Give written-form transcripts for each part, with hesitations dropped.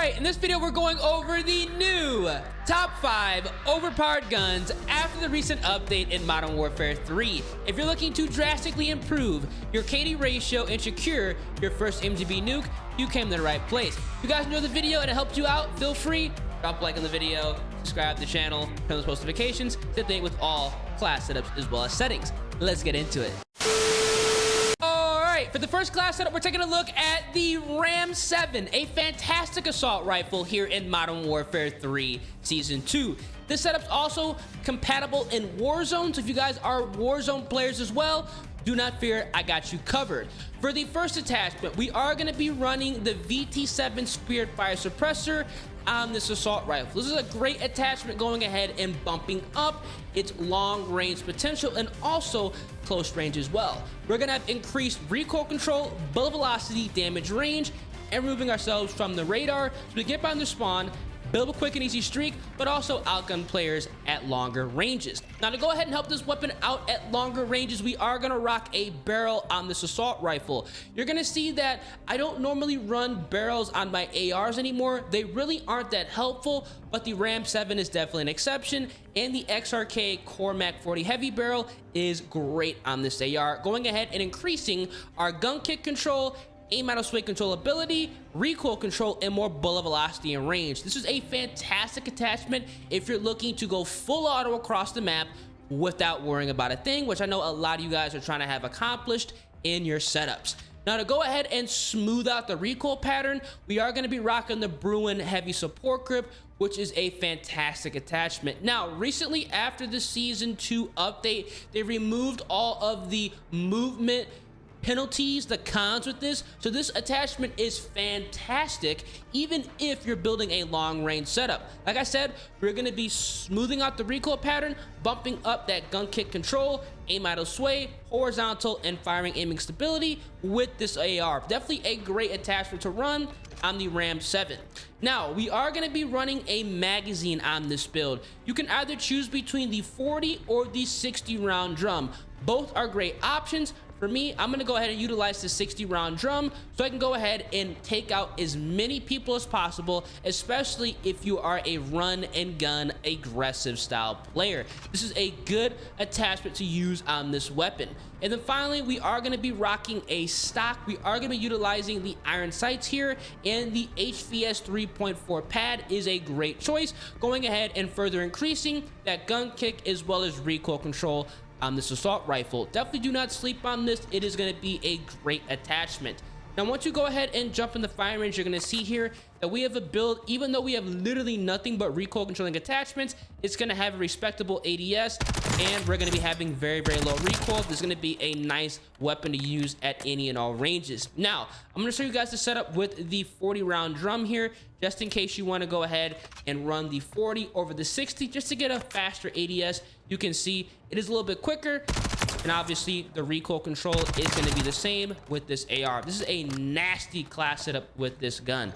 right, in this video, we're going over the new top 5 overpowered guns after the recent update in Modern Warfare 3. If you're looking to drastically improve your KD ratio and secure your first MGB nuke, you came to the right place. If you guys enjoyed the video and it helped you out, feel free, drop a like on the video, subscribe to the channel, turn those post notifications, stay updated with all class setups as well as settings. Let's get into it. For the first class setup, we're taking a look at the Ram 7, a fantastic assault rifle here in Modern Warfare 3 Season 2. This setup's also compatible in Warzone, so if you guys are Warzone players as well, do not fear, I got you covered. For the first attachment, we are going to be running the VT7 Spirit Fire Suppressor on this assault rifle. This is a great attachment going ahead and bumping up its long range potential and also close range as well. We're gonna have increased recoil control, bullet velocity, damage range, and removing ourselves from the radar so we get behind the spawn, build a quick and easy streak, but also outgun players at longer ranges. Now, to go ahead and help this weapon out at longer ranges, we are gonna rock a barrel on this assault rifle. You're gonna see that I don't normally run barrels on my ARs anymore. They really aren't that helpful, but the Ram 7 is definitely an exception, and the XRK Cormac 40 Heavy Barrel is great on this AR, going ahead and increasing our gun kick control, aim out of sway controllability, recoil control, and more bullet velocity and range. This is a fantastic attachment if you're looking to go full auto across the map without worrying about a thing, which I know a lot of you guys are trying to have accomplished in your setups. Now, to go ahead and smooth out the recoil pattern, we are going to be rocking the Bruin Heavy Support Grip, which is a fantastic attachment. Now, recently after the Season 2 update, they removed all of the movement penalties, the cons with this, so this attachment is fantastic even if you're building a long range setup. Like I said, we're going to be smoothing out the recoil pattern, bumping up that gun kick control, aim idle sway, horizontal and firing aiming stability with this AR. Definitely a great attachment to run on the Ram 7. Now, we are going to be running a magazine on this build. You can either choose between the 40 or the 60 round drum. Both are great options. For me, I'm going to go ahead and utilize the 60 round drum so I can go ahead and take out as many people as possible, especially if you are a run and gun aggressive style player. This is a good attachment to use on this weapon. And then finally, we are going to be rocking a stock. We are going to be utilizing the iron sights here, and the HVS 3.4 pad is a great choice, going ahead and further increasing that gun kick as well as recoil control on this assault rifle. Definitely do not sleep on this. It is going to be a great attachment. Now, once you go ahead and jump in the firing range, you're going to see here that we have a build, even though we have literally nothing but recoil controlling attachments, it's going to have a respectable ADS, and we're going to be having very, very low recoil. This is going to be a nice weapon to use at any and all ranges. Now, I'm going to show you guys the setup with the 40 round drum here, just in case you want to go ahead and run the 40 over the 60 just to get a faster ADS. You can see it is a little bit quicker, and obviously the recoil control is going to be the same with this AR. This is a nasty class setup with this gun.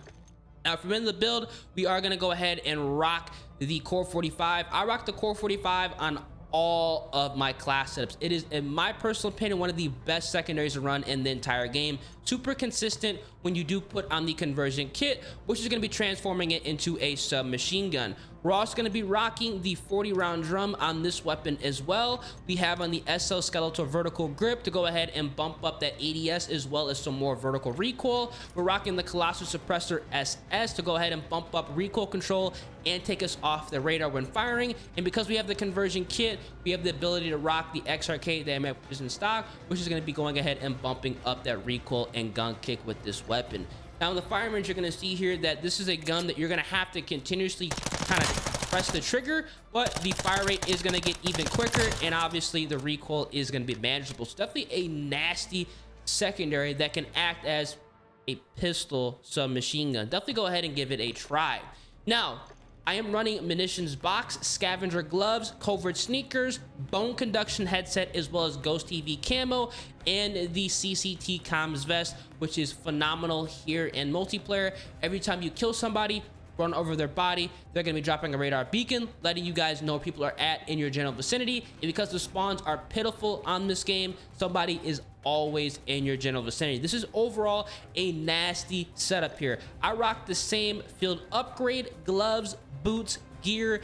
Now, for the build, we are going to go ahead and rock the Core 45. I rock the Core 45 on all of my class setups. It is, in my personal opinion, one of the best secondaries to run in the entire game. Super consistent when you do put on the conversion kit, which is going to be transforming it into a submachine gun. We're also going to be rocking the 40 round drum on this weapon as well. We have on the SL Skeletal vertical grip to go ahead and bump up that ADS as well as some more vertical recoil. We're rocking the Colossal Suppressor SS to go ahead and bump up recoil control and take us off the radar when firing. And because we have the conversion kit, we have the ability to rock the XRK that MF is in stock, which is going to be going ahead and bumping up that recoil and gun kick with this weapon. Now, in the firing range, you're going to see here that this is a gun that you're going to have to continuously kind of press the trigger, but the fire rate is going to get even quicker, and obviously the recoil is going to be manageable. So definitely a nasty secondary that can act as a pistol submachine gun. Definitely go ahead and give it a try. Now, I am running munitions box, scavenger gloves, covert sneakers, bone conduction headset, as well as Ghost TV camo, and the CCT comms vest, which is phenomenal here in multiplayer. Every time you kill somebody, run over their body, they're going to be dropping a radar beacon, letting you guys know where people are at in your general vicinity. And because the spawns are pitiful on this game, somebody is always in your general vicinity. This is overall a nasty setup here. I rock the same field upgrade, gloves, boots, gear,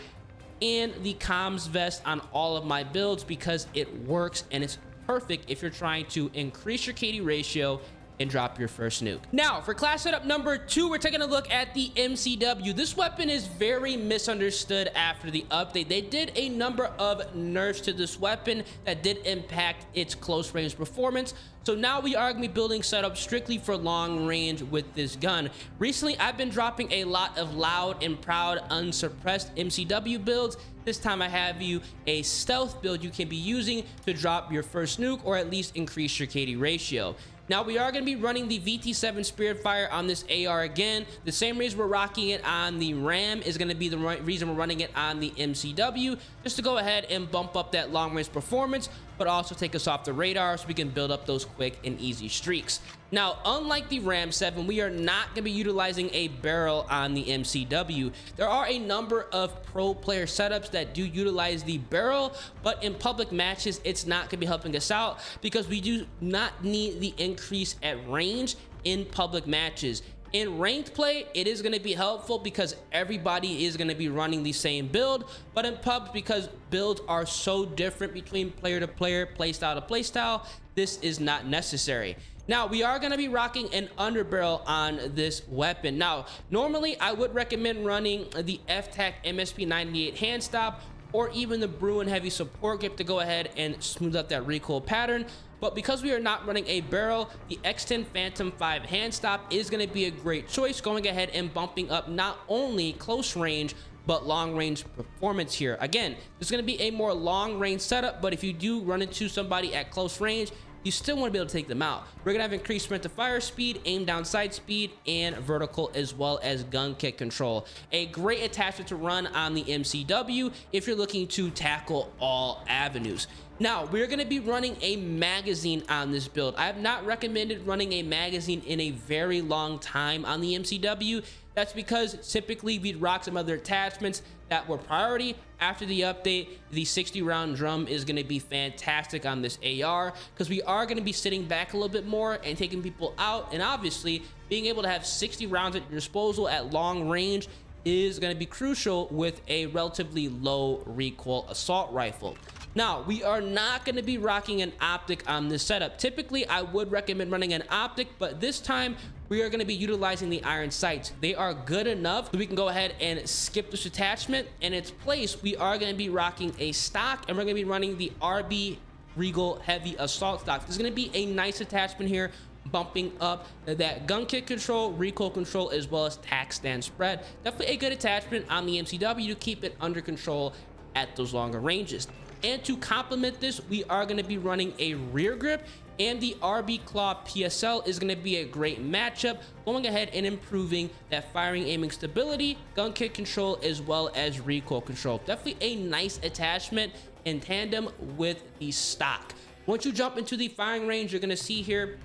and the comms vest on all of my builds because it works and it's perfect if you're trying to increase your KD ratio and drop your first nuke. Now, for class setup number 2, we're taking a look at the MCW. This weapon is very misunderstood after the update. They did a number of nerfs to this weapon that did impact its close range performance. So now we are going to be building setups strictly for long range with this gun. Recently, I've been dropping a lot of loud and proud unsuppressed MCW builds. This time I have you a stealth build you can be using to drop your first nuke or at least increase your KD ratio. Now we are going to be running the VT7 Spirit Fire on this AR again. The same reason we're rocking it on the RAM is going to be the reason we're running it on the MCW, just to go ahead and bump up that long range performance, but also take us off the radar so we can build up those quick and easy streaks. Now, unlike the Ram 7, we are not going to be utilizing a barrel on the MCW. There are a number of pro player setups that do utilize the barrel, but in public matches, it's not going to be helping us out because we do not need the increase at range in public matches. In ranked play, it is going to be helpful because everybody is going to be running the same build, but in pubs, because builds are so different between player to player, playstyle to playstyle, this is not necessary. Now, we are going to be rocking an underbarrel on this weapon. Now, normally I would recommend running the FTAC MSP98 hand stop or even the Bruin heavy support grip to go ahead and smooth out that recoil pattern. But because we are not running a barrel, the X10 Phantom 5 hand stop is going to be a great choice, going ahead and bumping up not only close range, but long range performance here. Again, this is going to be a more long range setup, but if you do run into somebody at close range, you still want to be able to take them out. We're going to have increased sprint to fire speed, aim down sight speed, and vertical, as well as gun kick control. A great attachment to run on the MCW if you're looking to tackle all avenues. Now, we're going to be running a magazine on this build. I have not recommended running a magazine in a very long time on the MCW. That's because typically we'd rock some other attachments that were priority. After the update, the 60 round drum is going to be fantastic on this AR because we are going to be sitting back a little bit more and taking people out, and obviously being able to have 60 rounds at your disposal at long range is going to be crucial with a relatively low recoil assault rifle. Now, we are not going to be rocking an optic on this setup. Typically, I would recommend running an optic, but this time we are going to be utilizing the iron sights. They are good enough so we can go ahead and skip this attachment. In its place, we are going to be rocking a stock, and we're going to be running the RB RECOIL heavy assault stock. This is going to be a nice attachment here, bumping up that gun kick control, recoil control, as well as tack stand spread. Definitely a good attachment on the MCW to keep it under control at those longer ranges. And to complement this, we are going to be running a rear grip, and the RB Claw PSL is going to be a great matchup, going ahead and improving that firing aiming stability, gun kick control, as well as recoil control. Definitely a nice attachment in tandem with the stock. Once you jump into the firing range, you're going to see here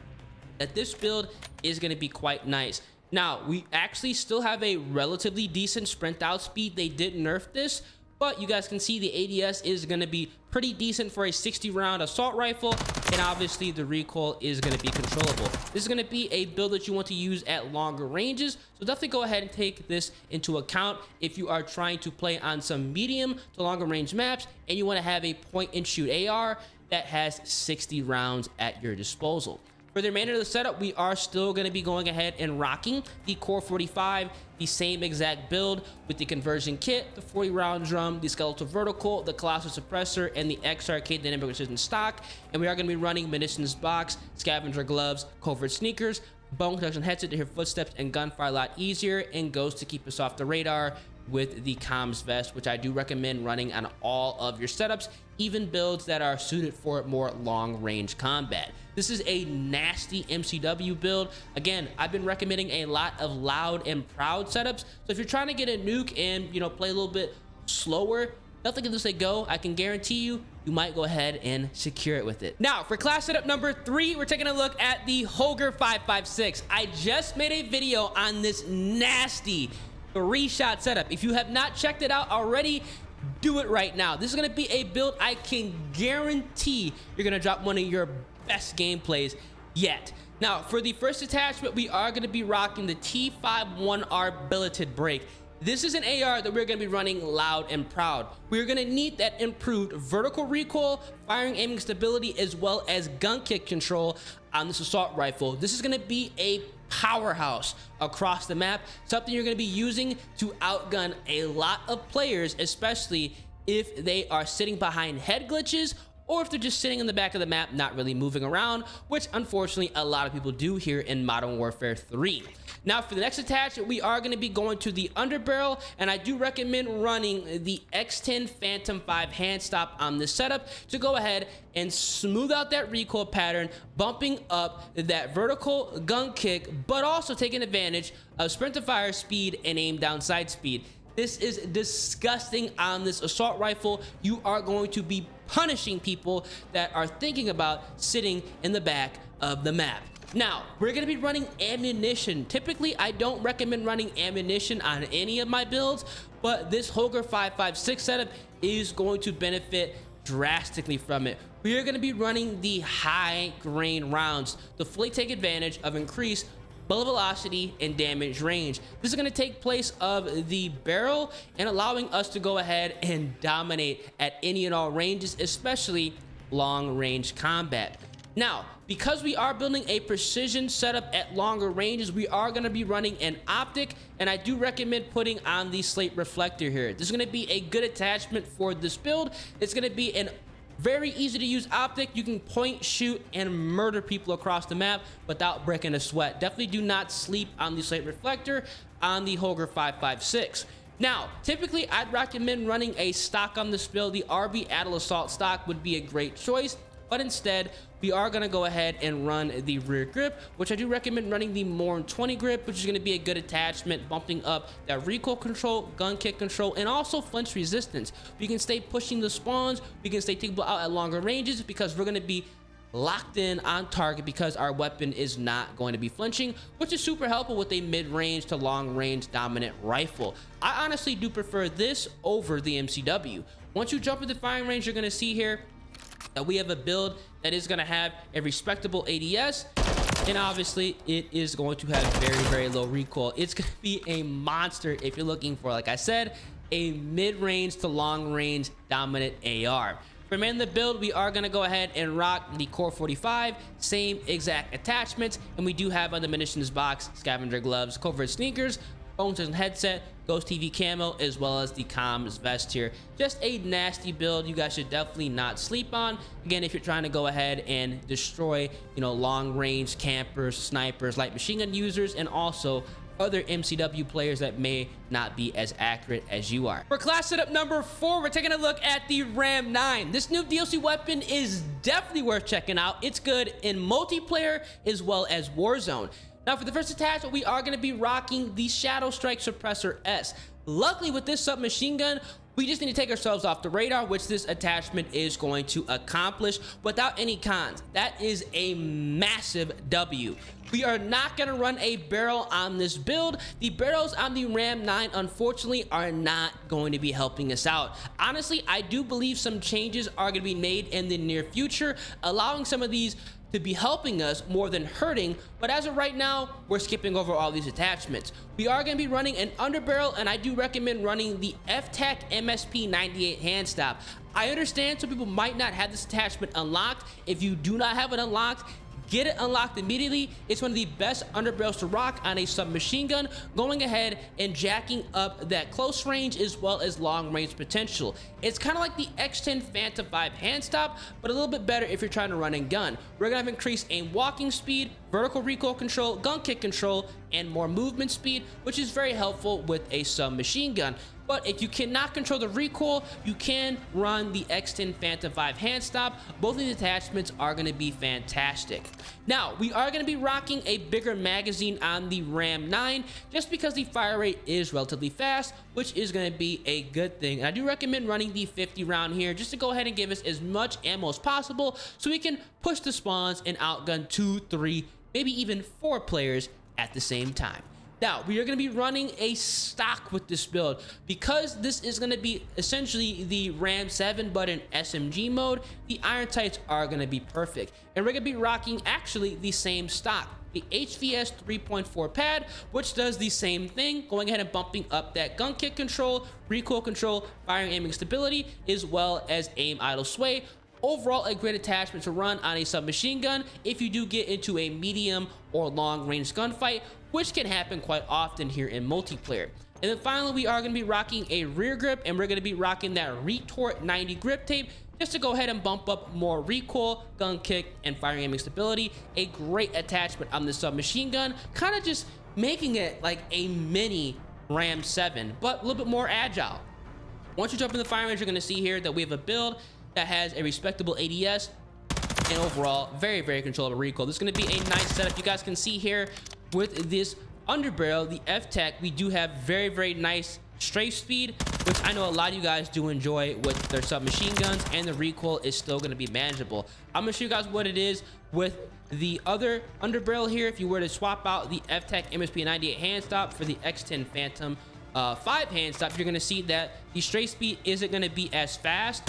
that this build is going to be quite nice. Now, we actually still have a relatively decent sprint out speed. They did nerf this, but you guys can see the ADS is going to be pretty decent for a 60 round assault rifle, and obviously the recoil is going to be controllable. This is going to be a build that you want to use at longer ranges, so definitely go ahead and take this into account if you are trying to play on some medium to longer range maps and you want to have a point and shoot AR that has 60 rounds at your disposal. For the remainder of the setup, we are still going to be going ahead and rocking the Core 45, the same exact build with the conversion kit, the 40 round drum, the skeletal vertical, the colossal suppressor, and the X-Arcade dynamic precision stock. And we are going to be running munitions box, scavenger gloves, covert sneakers, bone protection headset to hear footsteps and gunfire a lot easier, and ghost to keep us off the radar with the comms vest, which I do recommend running on all of your setups, even builds that are suited for more long range combat. This is a nasty MCW build. Again, I've been recommending a lot of loud and proud setups, so if you're trying to get a nuke and play a little bit slower, nothing can just say go. I can guarantee you might go ahead and secure it with it. Now, for class setup number 3, we're taking a look at the HOLGER 556. I just made a video on this nasty 3-shot setup. If you have not checked it out already, do it right now. This is going to be a build I can guarantee you're going to drop one of your best gameplays yet. Now, for the first attachment, we are going to be rocking the T51R billeted brake. This is an AR that we're going to be running loud and proud. We're going to need that improved vertical recoil, firing aiming stability, as well as gun kick control on this assault rifle. This is going to be a powerhouse across the map, something you're going to be using to outgun a lot of players, especially if they are sitting behind head glitches or if they're just sitting in the back of the map, not really moving around, which unfortunately a lot of people do here in Modern Warfare 3. Now, for the next attachment, we are going to be going to the underbarrel, and I do recommend running the X10 Phantom 5 hand stop on this setup to go ahead and smooth out that recoil pattern, bumping up that vertical gun kick, but also taking advantage of sprint to fire speed and aim down sight speed. This is disgusting on this assault rifle. You are going to be punishing people that are thinking about sitting in the back of the map. Now, we're going to be running ammunition. Typically, I don't recommend running ammunition on any of my builds, but this HOLGER 5.56 setup is going to benefit drastically from it. We are going to be running the high grain rounds to fully take advantage of increased bullet velocity and damage range. This is going to take place of the barrel and allowing us to go ahead and dominate at any and all ranges, especially long range combat. Now, because we are building a precision setup at longer ranges, we are going to be running an optic, and I do recommend putting on the slate reflector here. This is going to be a good attachment for this build. It's going to be an very easy to use optic. You can point, shoot, and murder people across the map without breaking a sweat. Definitely do not sleep on the slate reflector on the HOLGER 5.56. Now, typically, I'd recommend running a stock on this build. The RB Adel Assault stock would be a great choice, but instead, we are going to go ahead and run the rear grip, which I do recommend running the Morn 20 grip, which is going to be a good attachment, bumping up that recoil control, gun kick control, and also flinch resistance. We can stay pushing the spawns, we can stay taking people out at longer ranges because we're going to be locked in on target because our weapon is not going to be flinching, which is super helpful with a mid-range to long-range dominant rifle. I honestly do prefer this over the MCW. Once you jump into firing range, you're going to see here that we have a build that is going to have a respectable ADS, and obviously it is going to have very low recoil. It's going to be a monster if you're looking for, like I said, a mid-range to long-range dominant AR. For man the build, we are going to go ahead and rock the Core 45, same exact attachments, and we do have on the munitions box scavenger gloves, covert sneakers, bones and headset, Ghost TV camo, as well as the comms vest here. Just a nasty build you guys should definitely not sleep on. Again, if you're trying to go ahead and destroy, long range campers, snipers, light machine gun users, and also other MCW players that may not be as accurate as you are. For class setup number 4, we're taking a look at the Ram 9. This new DLC weapon is definitely worth checking out. It's good in multiplayer as well as Warzone. Now, for the first attachment, we are going to be rocking the Shadow Strike Suppressor S. Luckily, with this submachine gun, we just need to take ourselves off the radar, which this attachment is going to accomplish without any cons. That is a massive W. We are not going to run a barrel on this build. The barrels on the Ram 9, unfortunately, are not going to be helping us out. Honestly, I do believe some changes are going to be made in the near future, allowing some of these to be helping us more than hurting, but as of right now, we're skipping over all these attachments. We are going to be running an underbarrel, and I do recommend running the FTAC MSP 98 hand stop. I understand some people might not have this attachment unlocked. If you do not have it unlocked, get it unlocked immediately. It's one of the best underbarrels to rock on a submachine gun, going ahead and jacking up that close range as well as long range potential. It's kind of like the X10 Phantom 5 hand stop, but a little bit better if you're trying to run and gun. We're gonna have increased aim walking speed, vertical recoil control, gun kick control, and more movement speed, which is very helpful with a submachine gun. But if you cannot control the recoil, you can run the X10 Phantom 5 hand stop. Both of these attachments are going to be fantastic. Now, we are going to be rocking a bigger magazine on the Ram 9 just because the fire rate is relatively fast, which is going to be a good thing. And I do recommend running the 50 round here just to go ahead and give us as much ammo as possible so we can push the spawns and outgun 2, 3, maybe even 4 players at the same time. Now, we are going to be running a stock with this build. Because this is going to be essentially the Ram 7 but in SMG mode, the iron sights are going to be perfect. And we're going to be rocking actually the same stock, the HVS 3.4 pad, which does the same thing, going ahead and bumping up that gun kick control, recoil control, firing aiming stability, as well as aim idle sway. Overall, a great attachment to run on a submachine gun if you do get into a medium or long range gunfight, which can happen quite often here in multiplayer. And then finally, we are going to be rocking a rear grip, and we're going to be rocking that Retort 90 grip tape just to go ahead and bump up more recoil, gun kick, and firing aiming stability. A great attachment on the submachine gun, kind of just making it like a mini Ram 7, but a little bit more agile. Once you jump in the firing range, you're going to see here that we have a build that has a respectable ADS and overall very, very controllable recoil. This is going to be a nice setup. You guys can see here with this underbarrel, the F-Tech, we do have very, very nice strafe speed, which I know a lot of you guys do enjoy with their submachine guns, and the recoil is still going to be manageable. I'm going to show you guys what it is with the other underbarrel here. If you were to swap out the F-Tech MSP 98 hand stop for the X10 Phantom 5 hand stop, you're going to see that the strafe speed isn't going to be as fast,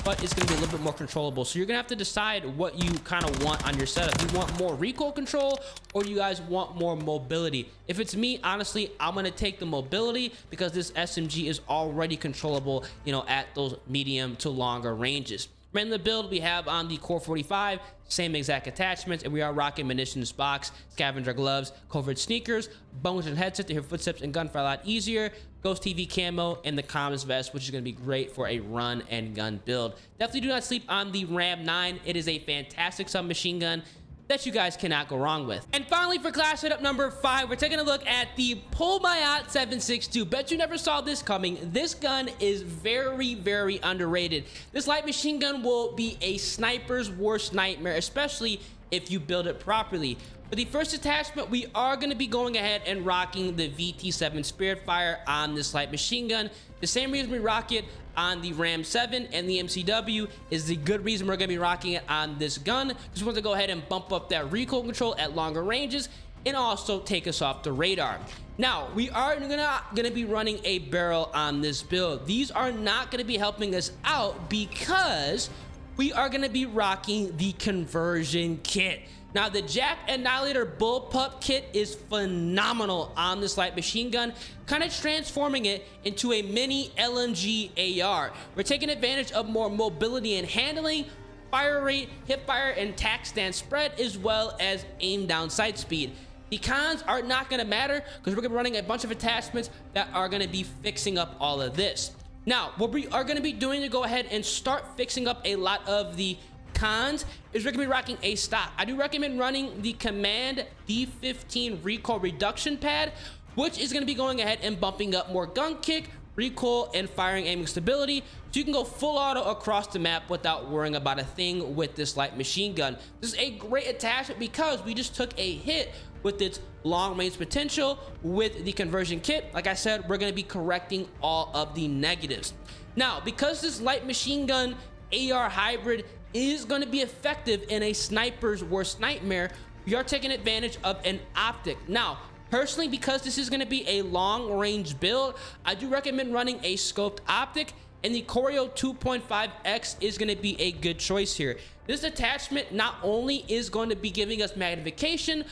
but it's going to be a little bit more controllable. So you're going to have to decide what you kind of want on your setup. You want more recoil control, or do you guys want more mobility? If it's me, honestly, I'm going to take the mobility because this SMG is already controllable, you know, at those medium to longer ranges. In the build, we have on the Core 45, same exact attachments, and we are rocking munitions box, scavenger gloves, covert sneakers, bones and headset to hear footsteps and gunfire a lot easier, Ghost TV camo, and the comms vest, which is going to be great for a run and gun build. Definitely do not sleep on the Ram 9. It is a fantastic submachine gun that you guys cannot go wrong with. And finally, for class setup number 5, we're taking a look at the PULEMYOT 7.62. Bet you never saw this coming. This gun is very, very underrated. This light machine gun will be a sniper's worst nightmare, especially if you build it properly. For the first attachment, we are going to be going ahead and rocking the VT7 Spiritfire on this light machine gun. The same reason we rock it on the Ram 7 and the MCW is the good reason we're going to be rocking it on this gun. Just want to go ahead and bump up that recoil control at longer ranges and also take us off the radar. Now, we are gonna be running a barrel on this build. These are not going to be helping us out because we are going to be rocking the conversion kit. Now, the Jack Annihilator Bullpup kit is phenomenal on this light machine gun, kind of transforming it into a mini LMG AR. We're taking advantage of more mobility and handling, fire rate, hip fire, and tac stand spread, as well as aim down sight speed. The cons are not going to matter because we're going to be running a bunch of attachments that are going to be fixing up all of this. Now, what we are going to be doing to go ahead and start fixing up a lot of the cons is we're gonna be rocking a stock. I do recommend running the Command D15 recoil reduction pad, which is gonna be going ahead and bumping up more gun kick, recoil, and firing aiming stability, so you can go full auto across the map without worrying about a thing with this light machine gun. This is a great attachment because we just took a hit with its long range potential with the conversion kit. Like I said, we're gonna be correcting all of the negatives. Now, because this light machine gun AR hybrid is going to be effective in a sniper's worst nightmare, we are taking advantage of an optic. Now, personally, because this is going to be a long range build, I do recommend running a scoped optic, and the Corio 2.5X is going to be a good choice here. This attachment not only is going to be giving us magnification,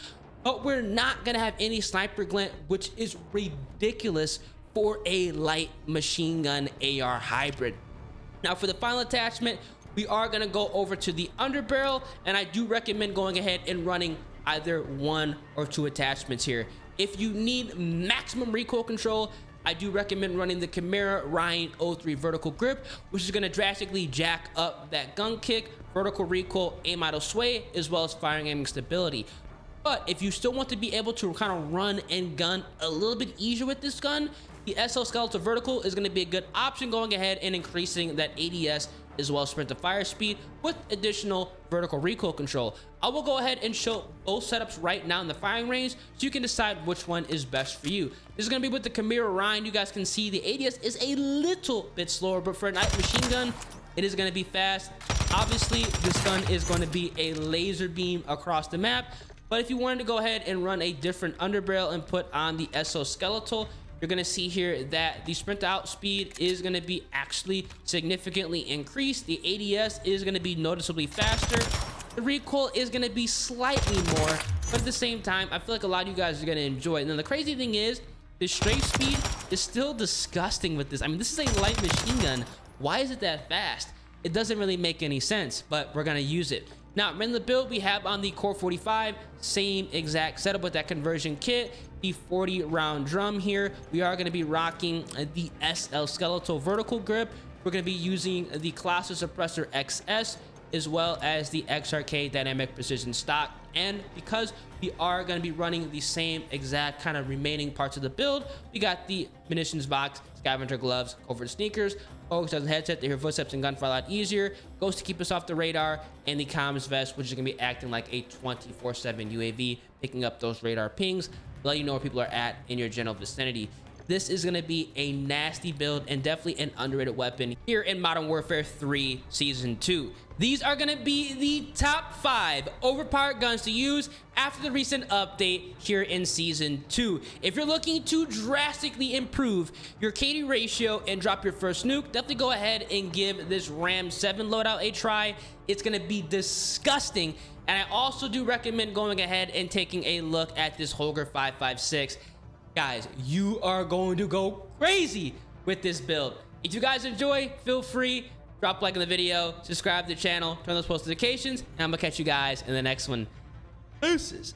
but we're not going to have any sniper glint, which is ridiculous for a light machine gun AR hybrid. Now, for the final attachment, we are going to go over to the underbarrel, and I do recommend going ahead and running either 1 or 2 attachments here. If you need maximum recoil control, I do recommend running the Chimera Ryan 03 vertical grip, which is going to drastically jack up that gun kick, vertical recoil, aim idle sway, as well as firing aiming stability. But if you still want to be able to kind of run and gun a little bit easier with this gun, the SL Skeletal Vertical is going to be a good option, going ahead and increasing that ADS as well as sprint to fire speed with additional vertical recoil control. I will go ahead and show both setups right now in the firing range so you can decide which one is best for you. This is going to be with the Chimera Ryan. You guys can see the ADS is a little bit slower, but for a night machine gun, it is going to be fast. Obviously, this gun is going to be a laser beam across the map, But if you wanted to go ahead and run a different underbarrel and put on the exoskeletal, you're gonna see here that the sprint out speed is gonna be actually significantly increased. The ADS is gonna be noticeably faster. The recoil is gonna be slightly more, but at the same time, I feel like a lot of you guys are gonna enjoy it. And then the crazy thing is, the strafe speed is still disgusting with this. I mean, this is a light machine gun. Why is it that fast? It doesn't really make any sense, but we're gonna use it. Now, in the build we have on the Core 45, same exact setup with that conversion kit, the 40 round drum here. We are gonna be rocking the SL skeletal vertical grip. We're gonna be using the Class Suppressor XS, as well as the XRK dynamic precision stock. And because we are going to be running the same exact kind of remaining parts of the build, we got the munitions box, scavenger gloves, covert sneakers, focus on the headset to hear footsteps and gunfire a lot easier, ghost to keep us off the radar, and the comms vest, which is going to be acting like a 24/7 UAV, picking up those radar pings, let you know where people are at in your general vicinity. This is going to be a nasty build and definitely an underrated weapon here in Modern Warfare 3 Season 2. These are going to be the top 5 overpowered guns to use after the recent update here in Season 2. If you're looking to drastically improve your KD ratio and drop your first nuke, definitely go ahead and give this Ram 7 loadout a try. It's going to be disgusting. And I also do recommend going ahead and taking a look at this HOLGER 5.56. Guys, you are going to go crazy with this build. If you guys enjoy, feel free, drop a like on the video, subscribe to the channel, turn on those post notifications, and I'm gonna catch you guys in the next one. Deuces.